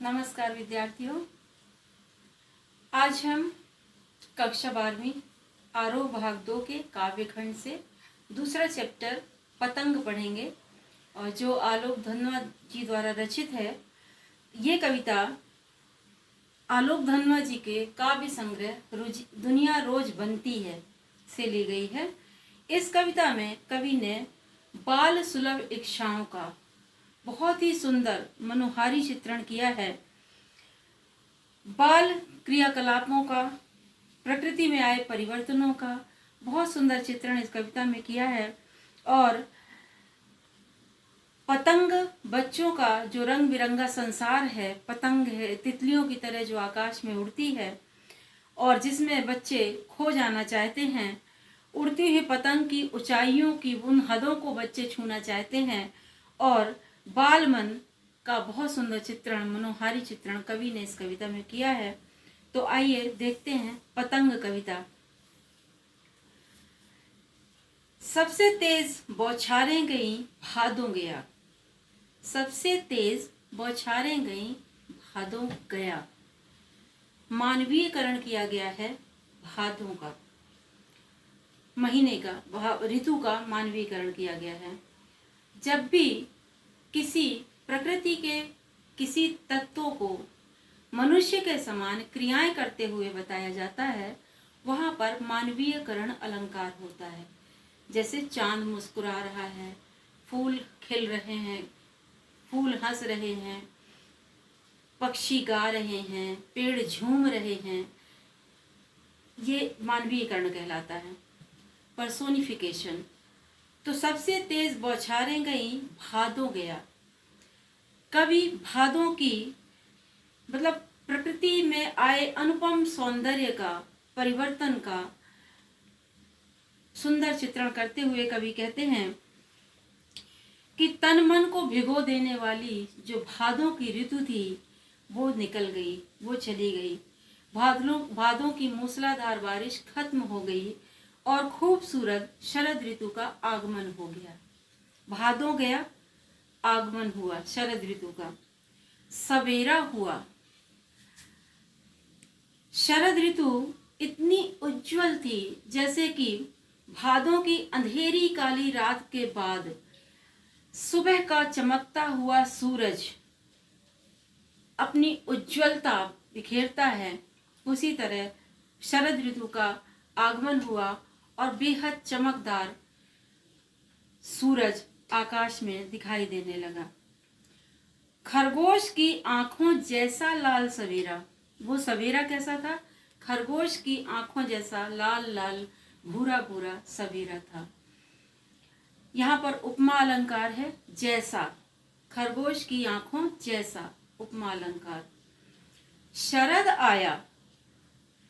नमस्कार विद्यार्थियों। आज हम कक्षा 12वीं आरोह भाग 2 के काव्य खंड से दूसरा चैप्टर पतंग पढ़ेंगे और जो आलोक धनवा जी द्वारा रचित है। ये कविता आलोक धनवा जी के काव्य संग्रह दुनिया रोज बनती है से ली गई है। इस कविता में कवि ने बाल सुलभ इच्छाओं का बहुत ही सुंदर मनोहारी चित्रण किया है। बाल क्रियाकलापों का, प्रकृति में आए परिवर्तनों का बहुत सुंदर चित्रण इस कविता में किया है। और पतंग बच्चों का जो रंग बिरंगा संसार है, पतंग है तितलियों की तरह जो आकाश में उड़ती है और जिसमें बच्चे खो जाना चाहते हैं। उड़ती हुई पतंग की ऊंचाइयों की उन हदों को बच्चे छूना चाहते हैं और बाल मन का बहुत सुंदर चित्रण, मनोहारी चित्रण कवि ने इस कविता में किया है। तो आइए देखते हैं पतंग कविता। सबसे तेज बौछारें गई भादों गया, सबसे तेज बौछारें गई भादों गया। मानवीयकरण किया गया है भादों का, महीने का, ऋतु का मानवीयकरण किया गया है। जब भी किसी प्रकृति के किसी तत्वों को मनुष्य के समान क्रियाएं करते हुए बताया जाता है, वहां पर मानवीयकरण अलंकार होता है। जैसे चांद मुस्कुरा रहा है, फूल खिल रहे हैं, फूल हंस रहे हैं, पक्षी गा रहे हैं, पेड़ झूम रहे हैं, ये मानवीयकरण कहलाता है, पर्सोनिफिकेशन। तो सबसे तेज बौछारें गई भादों गया। कवि भादों की मतलब प्रकृति में आए अनुपम सौंदर्य का, परिवर्तन का सुंदर चित्रण करते हुए कवि कहते हैं कि तन मन को भिगो देने वाली जो भादों की ऋतु थी वो निकल गई, वो चली गई। भादों की मूसलाधार बारिश खत्म हो गई और खूबसूरत शरद ऋतु का आगमन हो गया। भादों गया, आगमन हुआ शरद ऋतु का, सवेरा हुआ। शरद ऋतु इतनी उज्जवल थी जैसे कि भादों की अंधेरी काली रात के बाद सुबह का चमकता हुआ सूरज अपनी उज्जवलता बिखेरता है, उसी तरह शरद ऋतु का आगमन हुआ और बेहद चमकदार सूरज आकाश में दिखाई देने लगा। खरगोश की आंखों जैसा लाल सवेरा, वो सवेरा कैसा था? खरगोश की आंखों जैसा लाल लाल भूरा भूरा सवेरा था। यहाँ पर उपमा अलंकार है, जैसा, खरगोश की आंखों जैसा, उपमा अलंकार। शरद आया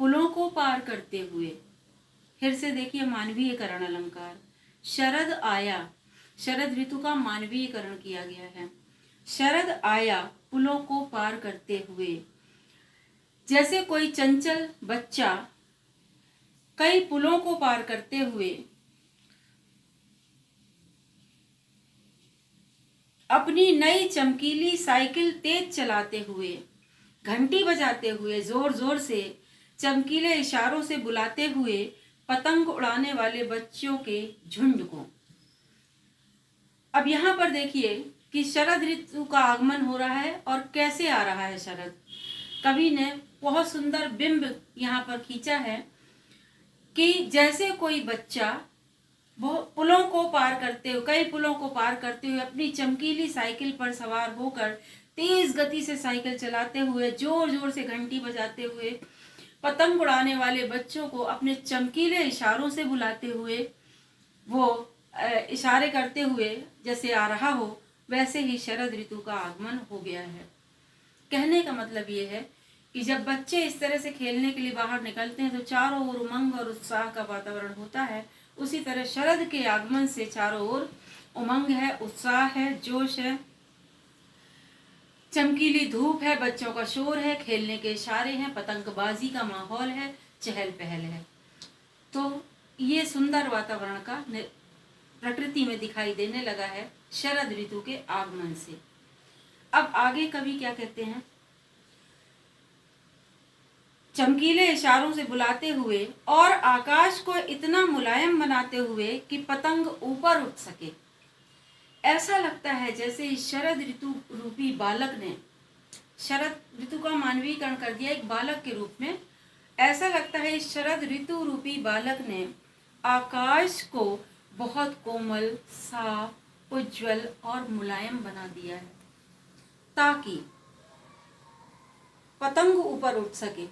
पुलों को पार करते हुए, फिर से देखिए मानवीयकरण अलंकार। शरद आया, शरद ऋतु का मानवीयकरण किया गया है। शरद आया पुलों को पार करते हुए, जैसे कोई चंचल बच्चा कई पुलों को पार करते हुए अपनी नई चमकीली साइकिल तेज चलाते हुए, घंटी बजाते हुए, जोर जोर से चमकीले इशारों से बुलाते हुए पतंग उड़ाने वाले बच्चों के झुंड को। अब यहाँ पर देखिए कि शरद ऋतु का आगमन हो रहा है और कैसे आ रहा है शरद। कवि ने बहुत सुंदर बिंब यहाँ पर खींचा है कि जैसे कोई बच्चा वो पुलों को पार करते हुए, कई पुलों को पार करते हुए अपनी चमकीली साइकिल पर सवार होकर तेज गति से साइकिल चलाते हुए, जोर जोर से घंटी बजाते हुए, पतंग उड़ाने वाले बच्चों को अपने चमकीले इशारों से बुलाते हुए, वो इशारे करते हुए जैसे आ रहा हो, वैसे ही शरद ऋतु का आगमन हो गया है। कहने का मतलब ये है कि जब बच्चे इस तरह से खेलने के लिए बाहर निकलते हैं तो चारों ओर उमंग और उत्साह का वातावरण होता है। उसी तरह शरद के आगमन से चारों ओर उमंग है, उत्साह है, जोश है, चमकीली धूप है, बच्चों का शोर है, खेलने के इशारे हैं, पतंगबाजी का माहौल है, चहल पहल है। तो ये सुंदर वातावरण का प्रकृति में दिखाई देने लगा है शरद ऋतु के आगमन से। अब आगे कवि क्या कहते हैं चमकीले इशारों से बुलाते हुए और आकाश को इतना मुलायम बनाते हुए कि पतंग ऊपर उठ सके। ऐसा लगता है जैसे इस शरद ऋतु रूपी बालक ने, शरद ऋतु का मानवीकरण कर दिया एक बालक के रूप में, ऐसा लगता है इस शरद ऋतु रूपी बालक ने आकाश को बहुत कोमल, साफ, उज्जवल और मुलायम बना दिया है ताकि पतंग ऊपर उठ सके,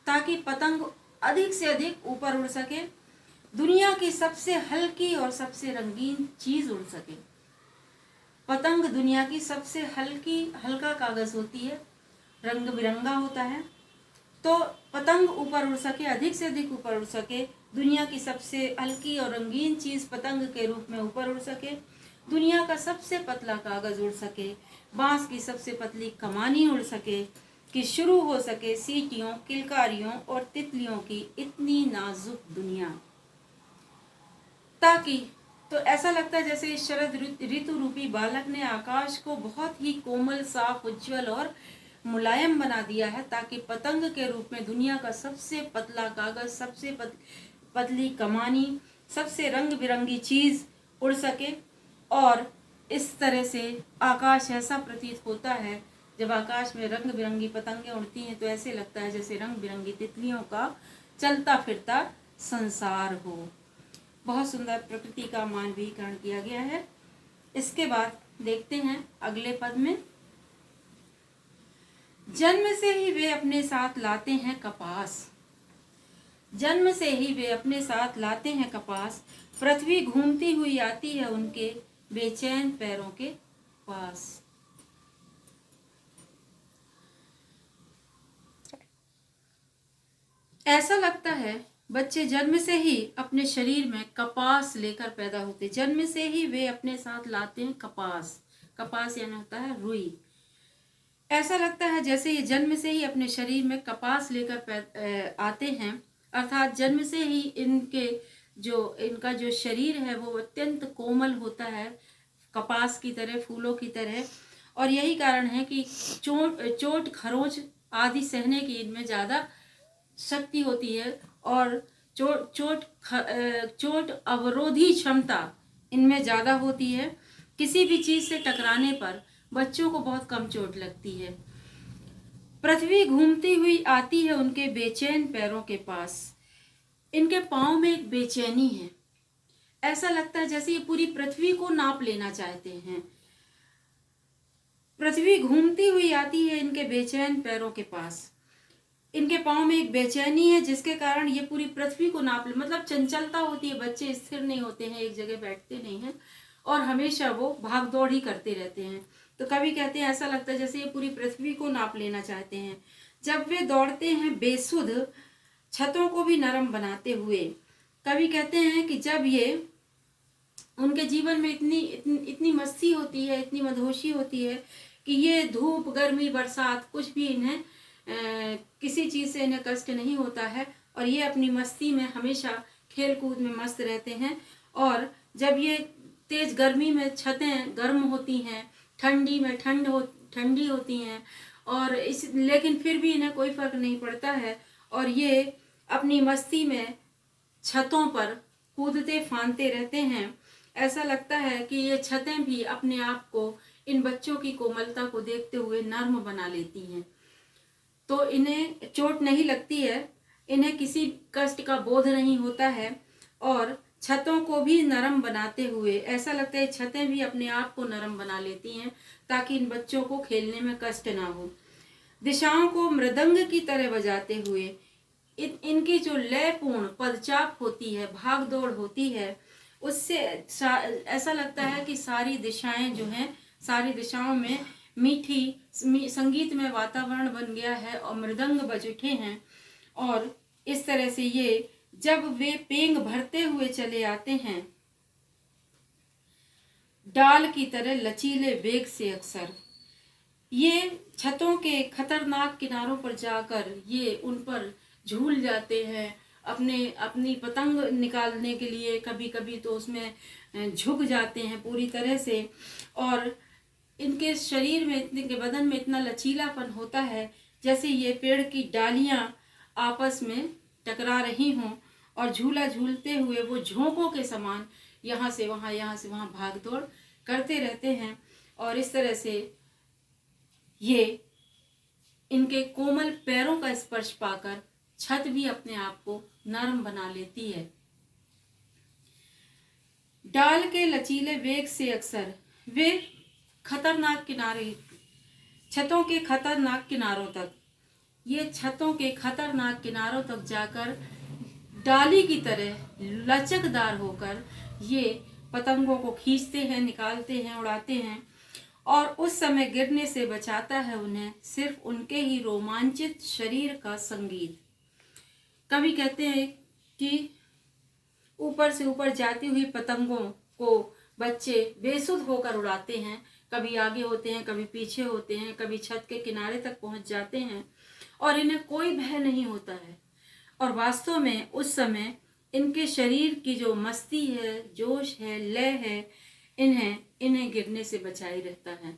ताकि पतंग अधिक से अधिक ऊपर उड़ सके, दुनिया की सबसे हल्की और सबसे रंगीन चीज उड़ सके। पतंग दुनिया की सबसे हल्का कागज होती है, रंग बिरंगा होता है। तो पतंग ऊपर उड़ सके, अधिक से अधिक ऊपर उड़ सके, दुनिया की सबसे हल्की और रंगीन चीज पतंग के रूप में ऊपर उड़ सके, दुनिया का सबसे पतला कागज उड़ सके, बांस की सबसे पतली कमानी उड़ सके, कि शुरू हो सके सीटियों, किलकारियों और तितलियों की इतनी नाजुक दुनिया। ताकि तो ऐसा लगता है जैसे इस शरद ऋतु रूपी बालक ने आकाश को बहुत ही कोमल, साफ, उज्जवल और मुलायम बना दिया है, ताकि पतंग के रूप में दुनिया का सबसे पतला कागज, सबसे पतली कमानी, सबसे रंग बिरंगी चीज उड़ सके। और इस तरह से आकाश ऐसा प्रतीत होता है, जब आकाश में रंग बिरंगी पतंगें उड़ती हैं तो ऐसे लगता है जैसे रंग बिरंगी तितलियों का चलता फिरता संसार हो। बहुत सुंदर प्रकृति का मानवीकरण किया गया है। इसके बाद देखते हैं अगले पद में, जन्म से ही वे अपने साथ लाते हैं कपास, जन्म से ही वे अपने साथ लाते हैं कपास, पृथ्वी घूमती हुई आती है उनके बेचैन पैरों के पास। ऐसा लगता है बच्चे जन्म से ही अपने शरीर में कपास लेकर पैदा होते, जन्म से ही वे अपने साथ लाते हैं कपास, कपास यानी होता है रुई। ऐसा लगता है जैसे ये जन्म से ही अपने शरीर में कपास लेकर आते हैं, अर्थात जन्म से ही इनका जो शरीर है वो अत्यंत कोमल होता है, कपास की तरह, फूलों की तरह। और यही कारण है कि चोट खरोंच आदि सहने की इनमें ज्यादा शक्ति होती है और चोट अवरोधी क्षमता इनमें ज्यादा होती है। किसी भी चीज से टकराने पर बच्चों को बहुत कम चोट लगती है। पृथ्वी घूमती हुई आती है उनके बेचैन पैरों के पास, इनके पांव में एक बेचैनी है, ऐसा लगता है जैसे ये पूरी पृथ्वी को नाप लेना चाहते हैं। पृथ्वी घूमती हुई आती है इनके बेचैन पैरों के पास, इनके पाँव में एक बेचैनी है जिसके कारण ये पूरी पृथ्वी को नाप ले, मतलब चंचलता होती है, बच्चे स्थिर नहीं होते हैं, एक जगह बैठते नहीं हैं और हमेशा वो भाग दौड़ ही करते रहते हैं। तो कभी कहते हैं ऐसा लगता है जैसे ये पूरी पृथ्वी को नाप लेना चाहते हैं। जब वे दौड़ते हैं बेसुध छतों को भी नरम बनाते हुए, कभी कहते हैं कि जब ये उनके जीवन में इतनी मस्ती होती है, इतनी मदहोशी होती है कि ये धूप, गर्मी, बरसात कुछ भी इन्हें किसी चीज से इन्हें कष्ट नहीं होता है और ये अपनी मस्ती में हमेशा खेल कूद में मस्त रहते हैं। और जब ये तेज गर्मी में छतें गर्म होती हैं, ठंडी में ठंडी होती हैं और लेकिन फिर भी इन्हें कोई फर्क नहीं पड़ता है और ये अपनी मस्ती में छतों पर कूदते फांदते रहते हैं। ऐसा लगता है कि ये छतें भी अपने आप को इन बच्चों की कोमलता को देखते हुए नर्म बना लेती हैं, तो इन्हें चोट नहीं लगती है, इन्हें किसी कष्ट का बोध नहीं होता है और छतों को भी नरम बनाते हुए ऐसा लगता है छतें भी अपने आप को नरम बना लेती हैं ताकि इन बच्चों को खेलने में कष्ट ना हो। दिशाओं को मृदंग की तरह बजाते हुए इनकी जो लयपूर्ण पदचाप होती है, भाग दौड़ होती है, उससे ऐसा लगता है कि सारी दिशाएं जो हैं, सारी दिशाओं में मीठी संगीतमय वातावरण बन गया है और मृदंग बज उठे हैं। और इस तरह से ये जब वे पेंग भरते हुए चले आते हैं डाल की तरह लचीले वेग से, अक्सर ये छतों के खतरनाक किनारों पर जाकर ये उन पर झूल जाते हैं, अपनी पतंग निकालने के लिए कभी कभी तो उसमें झुक जाते हैं पूरी तरह से। और इनके शरीर में, इनके बदन में इतना लचीलापन होता है जैसे ये पेड़ की डालियां आपस में टकरा रही हों और झूला झूलते हुए वो झोंकों के समान यहाँ से वहाँ भाग दौड़ करते रहते हैं। और इस तरह से ये इनके कोमल पैरों का स्पर्श पाकर छत भी अपने आप को नरम बना लेती है। डाल के लचीले वेग से अक्सर वे खतरनाक किनारे, छतों के खतरनाक किनारों तक, ये छतों के खतरनाक किनारों तक जाकर डाली की तरह लचकदार होकर ये पतंगों को खींचते हैं, निकालते हैं, उड़ाते हैं। और उस समय गिरने से बचाता है उन्हें सिर्फ उनके ही रोमांचित शरीर का संगीत। कवि कहते हैं कि ऊपर से ऊपर जाती हुई पतंगों को बच्चे बेसुध होकर उड़ाते हैं। कभी आगे होते हैं, कभी पीछे होते हैं, कभी छत के किनारे तक पहुंच जाते हैं और इन्हें कोई भय नहीं होता है। और वास्तव में उस समय इनके शरीर की जो मस्ती है, जोश है, लय है, इन्हें गिरने से बचाई रहता है।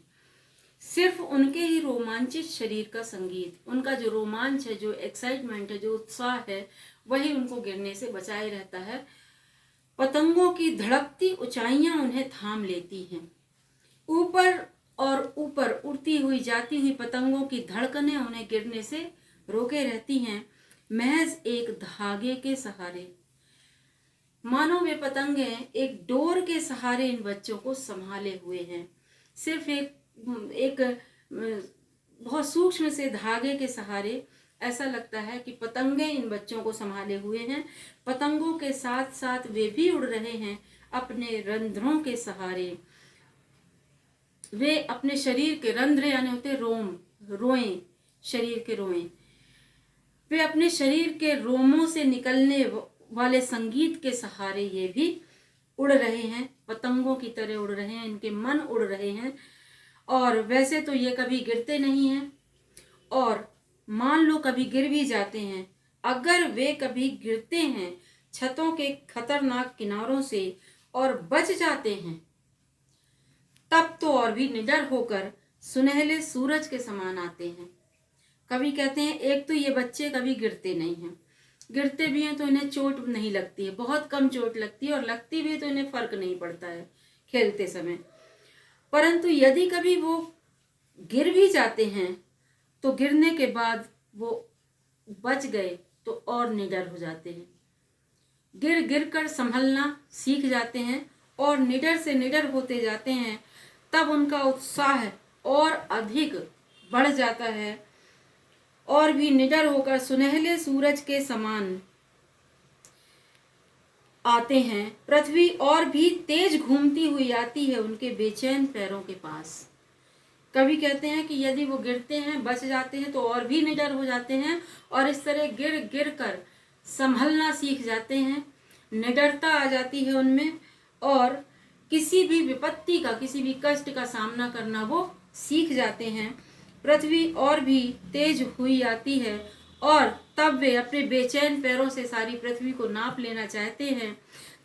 सिर्फ उनके ही रोमांचित शरीर का संगीत, उनका जो रोमांच है, जो एक्साइटमेंट है, जो उत्साह है, वही उनको गिरने से बचाए रहता है। पतंगों की धड़कती ऊंचाइयां उन्हें थाम लेती हैं। ऊपर और ऊपर उड़ती हुई जाती हुई पतंगों की धड़कनें उन्हें गिरने से रोके रहती हैं, महज एक धागे के सहारे। मानो वे पतंगे एक डोर के सहारे इन बच्चों को संभाले हुए हैं। सिर्फ एक बहुत सूक्ष्म से धागे के सहारे ऐसा लगता है कि पतंगे इन बच्चों को संभाले हुए हैं। पतंगों के साथ साथ वे भी उड़ रहे हैं अपने रंध्रों के सहारे। वे अपने शरीर के रंध्र यानी होते रोम, रोएं, शरीर के रोएं, वे अपने शरीर के रोमों से निकलने वाले संगीत के सहारे ये भी उड़ रहे हैं, पतंगों की तरह उड़ रहे हैं, इनके मन उड़ रहे हैं। और वैसे तो ये कभी गिरते नहीं हैं, और मान लो कभी गिर भी जाते हैं, अगर वे कभी गिरते हैं छतों के खतरनाक किनारों से और बच जाते हैं, तब तो और भी निडर होकर सुनहले सूरज के समान आते हैं। कवि कहते हैं एक तो ये बच्चे कभी गिरते नहीं हैं, गिरते भी हैं तो इन्हें चोट नहीं लगती है, बहुत कम चोट लगती है, और लगती भी है तो इन्हें फर्क नहीं पड़ता है खेलते समय। परंतु यदि कभी वो गिर भी जाते हैं तो गिरने के बाद वो बच गए तो और निडर हो जाते हैं। गिर गिर कर संभलना सीख जाते हैं और निडर से निडर होते जाते हैं। तब उनका उत्साह और अधिक बढ़ जाता है और भी निडर होकर सुनहले सूरज के समान आते हैं। पृथ्वी और भी तेज घूमती हुई आती है उनके बेचैन पैरों के पास। कवि कहते हैं कि यदि वो गिरते हैं, बच जाते हैं, तो और भी निडर हो जाते हैं और इस तरह गिर गिर कर संभलना सीख जाते हैं। निडरता आ जाती है उनमें और किसी भी विपत्ति का, किसी भी कष्ट का सामना करना वो सीख जाते हैं। पृथ्वी और भी तेज हुई आती है और तब वे अपने बेचैन पैरों से सारी पृथ्वी को नाप लेना चाहते हैं,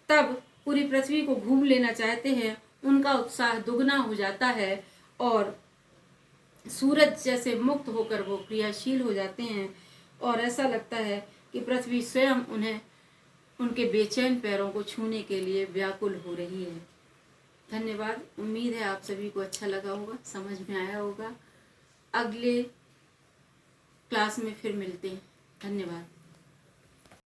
तब पूरी पृथ्वी को घूम लेना चाहते हैं। उनका उत्साह दुगना हो जाता है और सूरज जैसे मुक्त होकर वो क्रियाशील हो जाते हैं और ऐसा लगता है कि पृथ्वी स्वयं उन्हें, उनके बेचैन पैरों को छूने के लिए व्याकुल हो रही है। धन्यवाद। उम्मीद है आप सभी को अच्छा लगा होगा, समझ में आया होगा। अगले क्लास में फिर मिलते हैं। धन्यवाद।